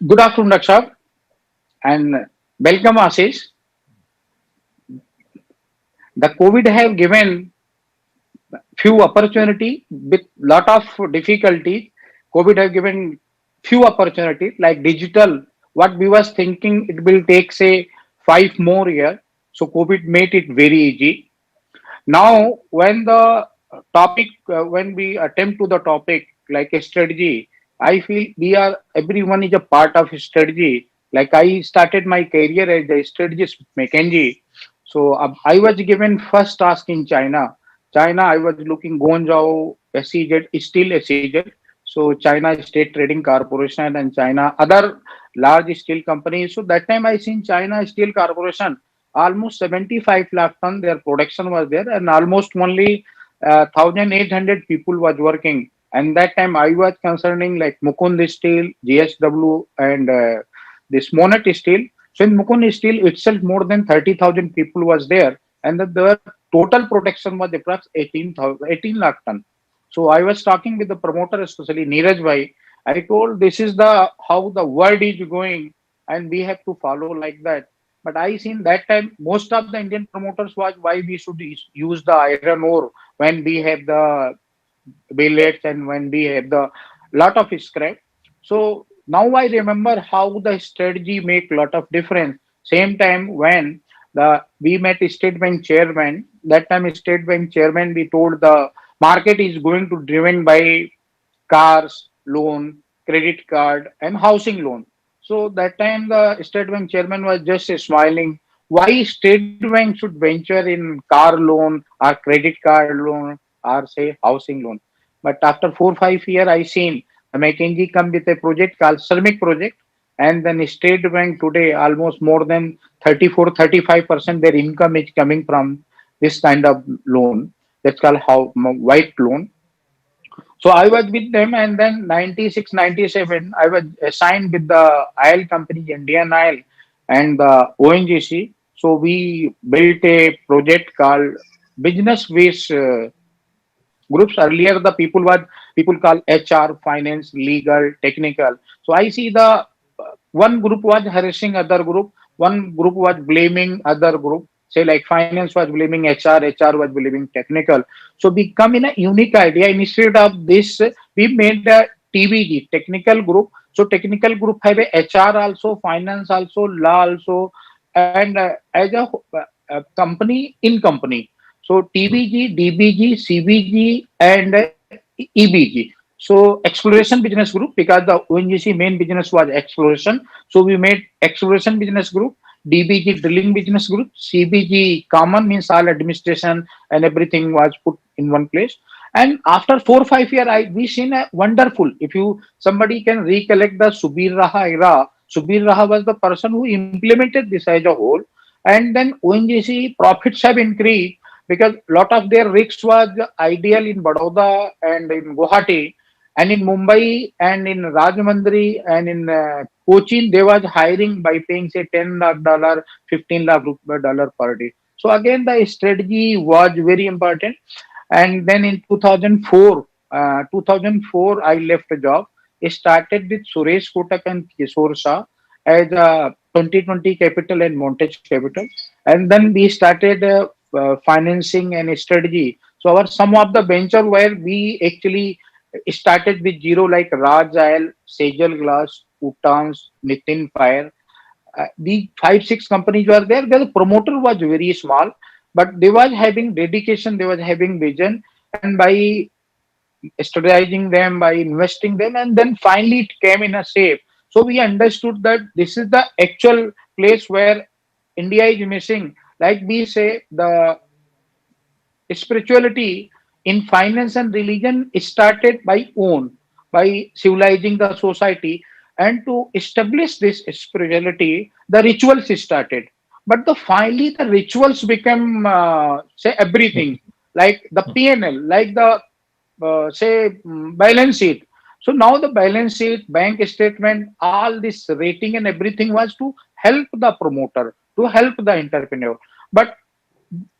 Good afternoon, Rakshak, and welcome, Ashish. The COVID have given few opportunity with lot of difficulties. COVID have given few opportunities like digital. What we was thinking it will take say 5 more years. So COVID made it very easy. Now, when the topic, when we attempt to the topic like a strategy, I feel we are everyone is a part of strategy. Like I started my career as a strategist with McKinsey. So I was given first task in China. China, I was looking Guangzhou SEZ, is still SEZ. So China State Trading Corporation and China other large steel companies. So that time I seen China Steel Corporation almost 75 lakh ton their production was there and almost only 1800 people was working, and that time I was concerning like Mukund Steel, GSW, and this Monet Steel. So in Mukund Steel itself more than 30,000 people was there, and the total production was approx 18 lakh ton. So I was talking with the promoter, especially Neeraj Bhai. I told this is the how the world is going, and we have to follow like that. But I seen that time most of the Indian promoters was why we should use the iron ore when we have the billets and when we have the lot of scrap. So now I remember how the strategy make lot of difference. Same time when the we met State Bank chairman, that time State Bank chairman we told the market is going to driven by cars, loan, credit card, and housing loan. So that time the State Bank chairman was just smiling. Why State Bank should venture in car loan or credit card loan or say housing loan? But after 4 5 years, I seen the McKinsey come with a project called Ceramic project, and then State Bank today almost more than 34 35% their income is coming from this kind of loan. That's called how white loan. So I was with them, and then 96, 97, I was assigned with the oil company, Indian Oil, and the ONGC. So we built a project called Business Waste groups. Earlier, the people call HR, finance, legal, technical. So I see the one group was harassing other group, one group was blaming other group. Say like finance was blaming HR, HR was blaming technical. So we come in a unique idea. Instead of this, we made a TVG, technical group. So technical group have a HR also, finance also, law also, and as a company in company. So TBG, DBG, CBG, and EBG. So exploration business group, because the ONGC main business was exploration. So we made exploration business group, DBG drilling business group, CBG common means all administration and everything was put in one place. And after 4 5 years, I we seen a wonderful. If you somebody can recollect the Subir Raha era, Subir Raha was the person who implemented this as a whole, and then ONGC profits have increased because lot of their risks was ideal in Baroda and in Guwahati, and in Mumbai and in Rajahmundry and in Cochin they was hiring by paying say 10 lakh dollar, 15 lakh dollar per day. So again the strategy was very important. And then in 2004 I left the job. I started with Suresh Kotak and Kishore Shah as a 2020 Capital and Montage Capital, and then we started financing and strategy. So our some of the venture where we actually started with zero like Raj Isle, Sejal Glass, Utans, Nitin Fire. The 5 6 companies were there. The promoter was very small, but they was having dedication, they was having vision, and by strategizing them, by investing them, and then finally it came in a shape. So we understood that this is the actual place where India is missing. Like we say, the spirituality in finance and religion started by own, by civilizing the society, and to establish this spirituality, the rituals started. But the finally the rituals become say everything, like the PNL, like the say balance sheet. So now the balance sheet, bank statement, all this rating and everything was to help the promoter, to help the entrepreneur. But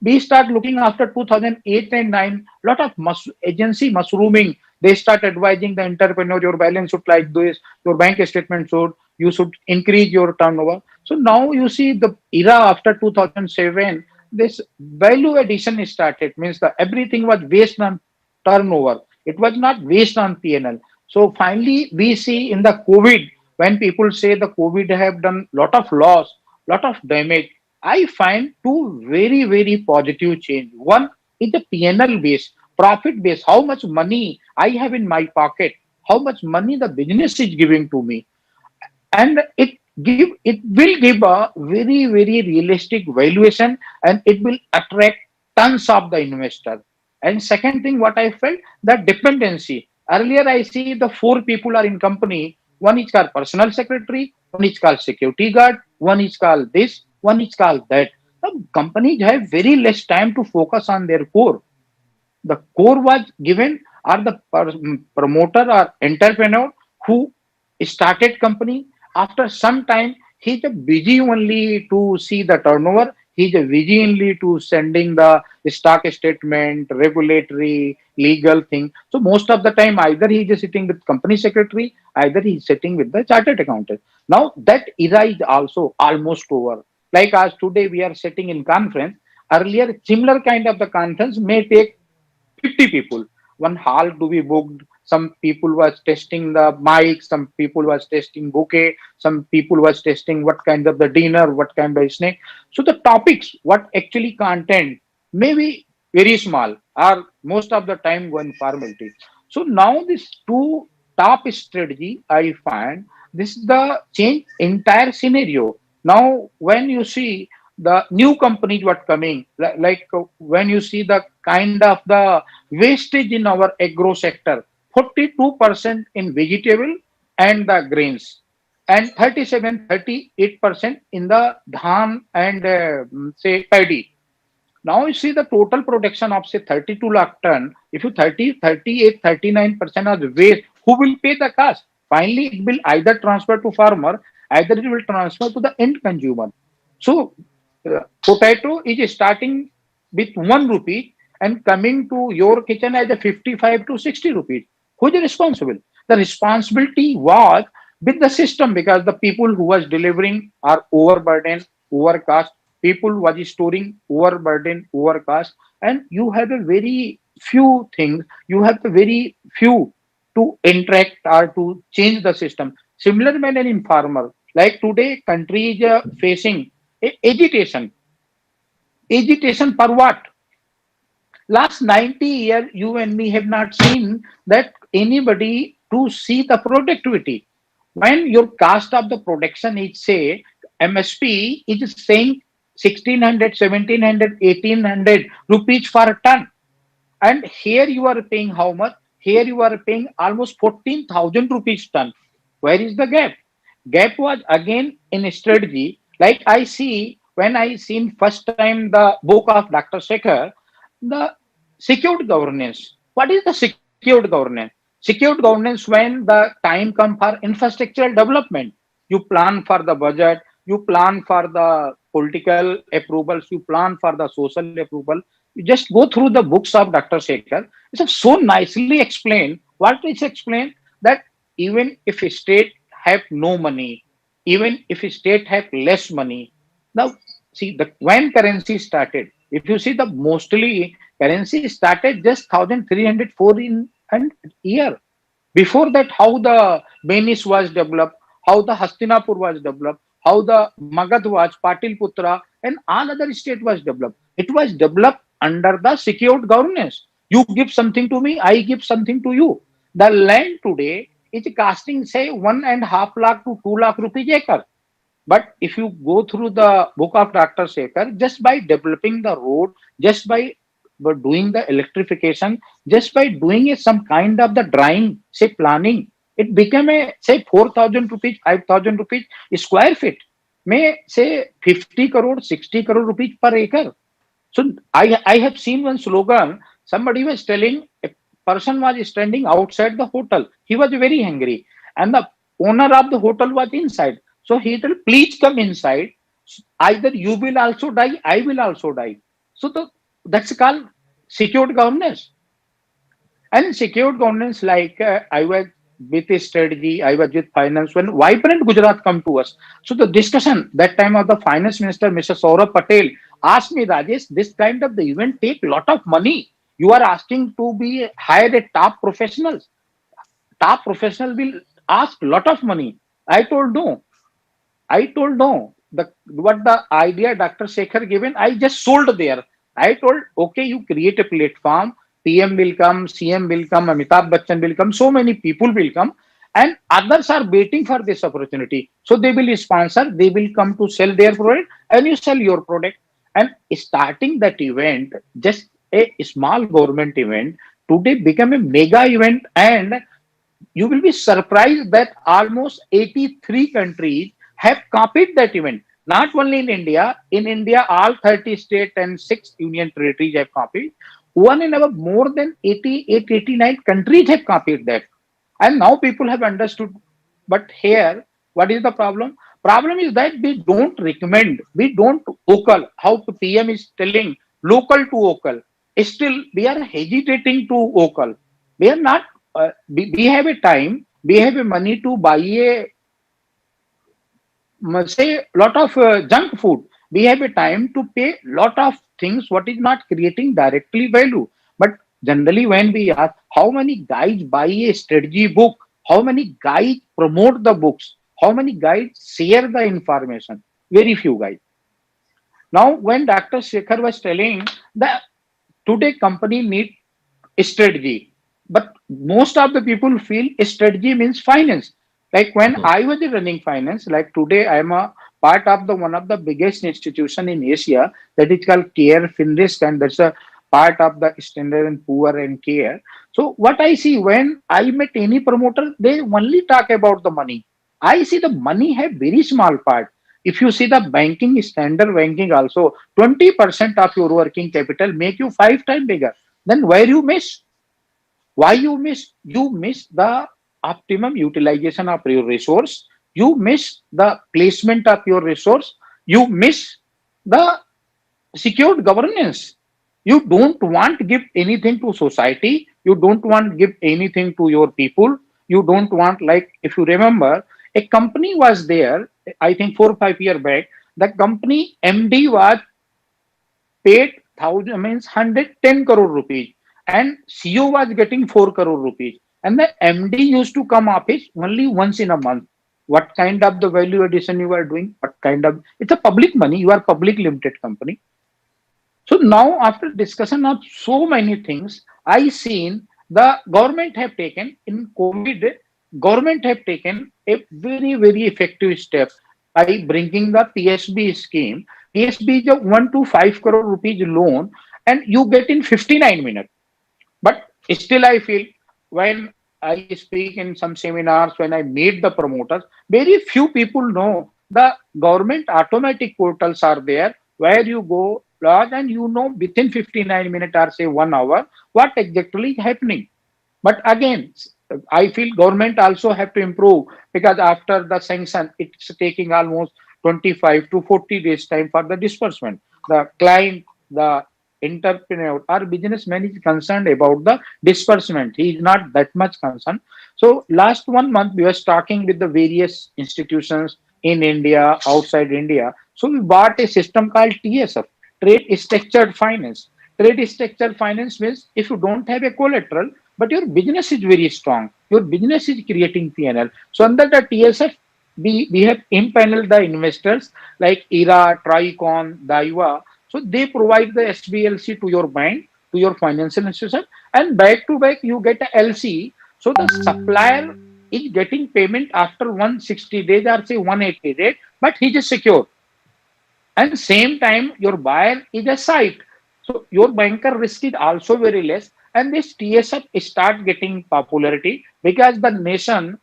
we start looking after 2008 and 9, lot of agency mushrooming. They start advising the entrepreneur, your balance should like this, your bank statement should, you should increase your turnover. So now you see the era after 2007, this value addition started, means that everything was based on turnover. It was not based on PNL. So finally, we see in the COVID, when people say the COVID have done lot of loss, lot of damage, I find two very, very positive change. One is the PNL base, profit base, how much money I have in my pocket, how much money the business is giving to me, and it will give a very, very realistic valuation, and it will attract tons of the investor. And second thing what I felt, the dependency. Earlier I see the four people are in company, one is called personal secretary, one is called security guard, one is called this, one is called that. The companies have very less time to focus on their core. The core was given are the promoter or entrepreneur who started company. After some time, he's a busy only to see the turnover, he's a busy only to sending the stock statement, regulatory, legal thing. So most of the time either he is sitting with company secretary, either he's sitting with the chartered accountant. Now that era is also almost over. Like as today we are sitting in conference, earlier similar kind of the conference may take 50 people. One hall to be booked. Some people was testing the mic, some people was testing bouquet, some people was testing what kind of the dinner, what kind of snack. So the topics, what actually content may be very small or most of the time one formality. So now this two top strategy, I find this is the change entire scenario. Now when you see the new companies what coming, when you see the kind of the wastage in our agro sector, 42% in vegetable and the grains, and 37-38% in the dhan and say paddy. Now you see the total production of say 32 lakh ton. If you 38-39% of the waste, who will pay the cost? Finally, it will either transfer to farmer, either it will transfer to the end consumer. So potato is starting with 1 rupee and coming to your kitchen as a 55 to 60 rupees. Who is responsible? The responsibility was with the system, because the people who was delivering are overburdened, overcast. People was storing overburdened, overcast, and you have a very few things. You have a very few to interact or to change the system. Similar manner in farmer. Like today, country is facing agitation. Agitation for what? Last 90 years, you and me have not seen that anybody to see the productivity. When your cost of the production is say MSP is saying 1600, 1700, 1800 rupees for a ton, and here you are paying how much? Here you are paying almost 14,000 rupees ton. Where is the gap? Gap was again in strategy. Like I see when I seen first time the book of Dr. Shekhar, the secured governance. What is the secured governance? Secured governance when the time come for infrastructural development. You plan for the budget, you plan for the political approvals, you plan for the social approval. You just go through the books of Dr. Shekhar. It's so nicely explained. What is explained that even if a state have no money, even if a state have less money, now see the when currency started. If you see the mostly currency started just 1304 in an year. Before that, how the Venice was developed, how the Hastinapur was developed, how the Magad was, Patilputra, and all other state was developed. It was developed under the secured governance. You give something to me, I give something to you. The land today is costing say 1.5 lakh to 2 lakh rupees acre. But if you go through the book of Dr. Shekhar, just by developing the road, just by doing the electrification, just by doing some kind of the drawing, say planning, it became a say 4,000 rupees, 5,000 rupees square feet. May say 50 crore, 60 crore rupees per acre. So I have seen one slogan. Somebody was telling a person was standing outside the hotel. He was very hungry, and the owner of the hotel was inside. So he told, "Please come inside. Either you will also die, I will also die." So that's called secured governance. And secured governance, like I was with a strategy. I was with finance when Vibrant Gujarat come to us. So the discussion that time of the finance minister, Mr. Saurabh Patel, asked me, Rajesh, this kind of the event take lot of money. You are asking to be hired a top professionals. Top professional will ask lot of money. I told no. I told no. The what the idea Dr. Shekhar given, I just sold there. I told, okay, you create a platform, PM will come, CM will come, Amitabh Bachchan will come, so many people will come, and others are waiting for this opportunity. So they will sponsor, they will come to sell their product, and you sell your product. And starting that event, just a small government event, today become a mega event, and you will be surprised that almost 83 countries have copied that event. Not only in India, all 30 states and 6 union territories have copied. One in our more than 88, 89 countries have copied that. And now people have understood. But here, what is the problem? Problem is that we don't recommend, we don't vocal, how the PM is telling local to vocal. Still, we are hesitating to vocal. We are not, we have a time, we have a money to buy a say lot of junk food. We have a time to pay lot of things what is not creating directly value. But generally when we ask how many guys buy a strategy book, how many guys promote the books, how many guys share the information, very few guys. Now when Dr. Shekhar was telling that today company need strategy, but most of the people feel strategy means finance. Like when Hmm. I was running finance, like today I am a part of the one of the biggest institution in Asia, that is called Care Finrisk, and that's a part of the Standard and Poor and Care. So what I see when I met any promoter, they only talk about the money. I see the money have very small part. If you see the banking, standard banking also, 20% of your working capital make you 5 times bigger. Then where you miss? Why you miss? You miss the optimum utilization of your resource. You miss the placement of your resource. You miss the secured governance. You don't want to give anything to society. You don't want to give anything to your people. You don't want, like, if you remember, a company was there, I think 4 or 5 years back. The company MD was paid thousand means 110 crore rupees, and CEO was getting 4 crore rupees, and the MD used to come office only once in a month. What kind of the value addition you are doing? What kind of, it's a public money, you are public limited company. So now, after discussion of so many things, I seen the government have taken in COVID. Government have taken a very effective step by bringing the PSB scheme. PSB is a 1 to 5 crore rupees loan, and you get in 59 minutes. But still, I feel when I speak in some seminars, when I meet the promoters, very few people know the government automatic portals are there where you go log and you know within 59 minutes or say 1 hour what exactly is happening. But again, I feel government also have to improve, because after the sanction, it's taking almost 25 to 40 days time for the disbursement. The client, the entrepreneur or businessman is concerned about the disbursement. He is not that much concerned. So last 1 month we was talking with the various institutions in India, outside India. So we bought a system called TSF, Trade Structured Finance. Trade Structured Finance means if you don't have a collateral, but your business is very strong, your business is creating PNL. So under the TSF, we have impaneled the investors like IRA, Tricon, Daiwa. So they provide the SBLC to your bank, to your financial institution, and back to back you get a LC. So the supplier is getting payment after 160 days or say 180 days, but he is secure. And same time your buyer is a site, so your banker risk is also very less. And this TSF start getting popularity because the nation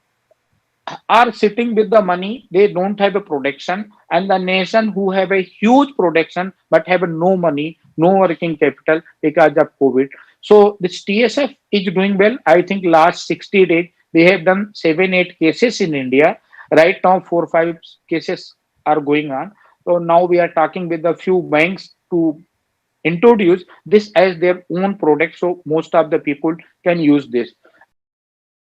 are sitting with the money, they don't have a production, and the nation who have a huge production but have no money, no working capital because of COVID. So this TSF is doing well. I think last 60 days they have done 7 8 cases in India. Right now 4 5 cases are going on. So now we are talking with a few banks to introduce this as their own product, so most of the people can use this.